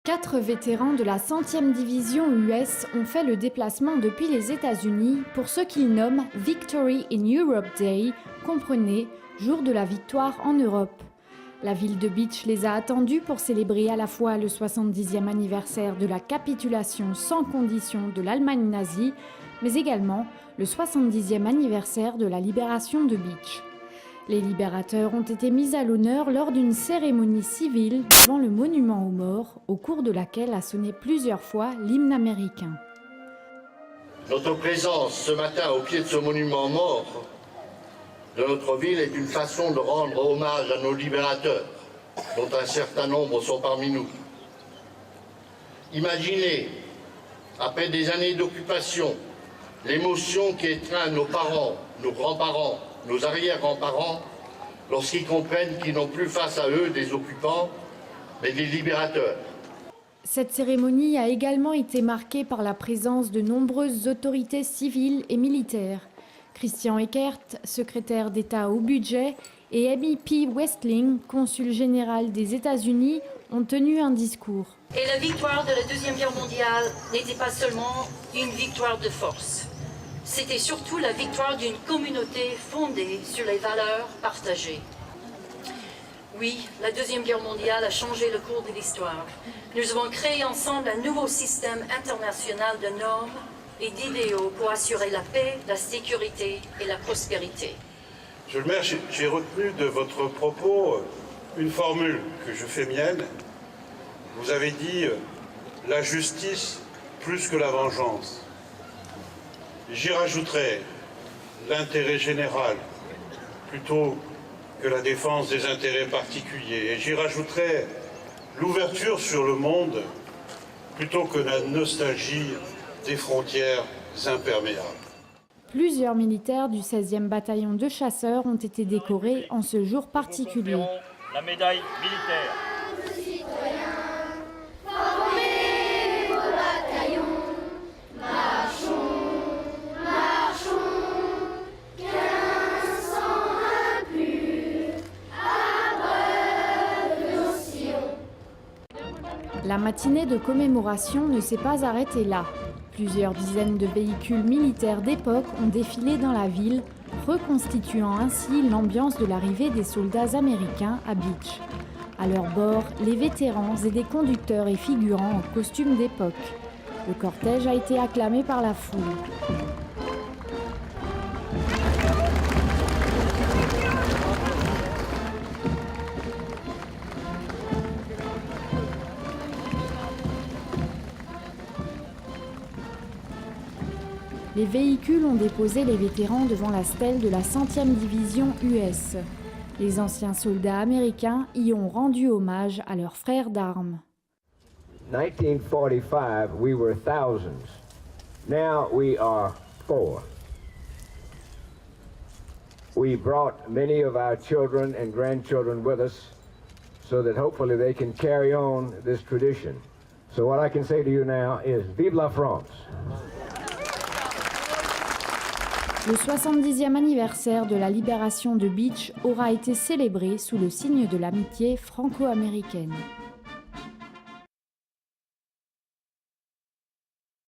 4 vétérans de la 100e division US ont fait le déplacement depuis les États-Unis pour ce qu'ils nomment Victory in Europe Day, comprenez Jour de la victoire en Europe. La ville de Beach les a attendus pour célébrer à la fois le 70e anniversaire de la capitulation sans condition de l'Allemagne nazie, mais également le 70e anniversaire de la libération de Beach. Les libérateurs ont été mis à l'honneur lors d'une cérémonie civile devant le monument aux morts, au cours de laquelle a sonné plusieurs fois l'hymne américain. Notre présence ce matin au pied de ce monument aux morts de notre ville est une façon de rendre hommage à nos libérateurs, dont un certain nombre sont parmi nous. Imaginez, après des années d'occupation, l'émotion qui étreint nos parents, nos grands-parents, nos arrière-grands-parents, lorsqu'ils comprennent qu'ils n'ont plus face à eux des occupants, mais des libérateurs. Cette cérémonie a également été marquée par la présence de nombreuses autorités civiles et militaires. Christian Eckert, secrétaire d'État au budget, et Amy P. Westling, consul général des États-Unis, ont tenu un discours. Et la victoire de la Deuxième Guerre mondiale n'était pas seulement une victoire de force. C'était surtout la victoire d'une communauté fondée sur les valeurs partagées. Oui, la Deuxième Guerre mondiale a changé le cours de l'histoire. Nous avons créé ensemble un nouveau système international de normes et d'idéaux pour assurer la paix, la sécurité et la prospérité. Monsieur le maire, j'ai retenu de votre propos une formule que je fais mienne. Vous avez dit « la justice plus que la vengeance ». J'y rajouterai l'intérêt général plutôt que la défense des intérêts particuliers. Et j'y rajouterai l'ouverture sur le monde plutôt que la nostalgie des frontières imperméables. Plusieurs militaires du 16e bataillon de chasseurs ont été décorés en ce jour particulier. La médaille militaire. La matinée de commémoration ne s'est pas arrêtée là. Plusieurs dizaines de véhicules militaires d'époque ont défilé dans la ville, reconstituant ainsi l'ambiance de l'arrivée des soldats américains à Beach. À leur bord, les vétérans et des conducteurs et figurants en costume d'époque. Le cortège a été acclamé par la foule. Les véhicules ont déposé les vétérans devant la stèle de la 100e division US. Les anciens soldats américains y ont rendu hommage à leurs frères d'armes. 1945, we were thousands. Now we are 4. We brought many of our children and grandchildren with us so that hopefully they can carry on this tradition. So what I can say to you now is, vive la France! Le 70e anniversaire de la libération de Beach aura été célébré sous le signe de l'amitié franco-américaine.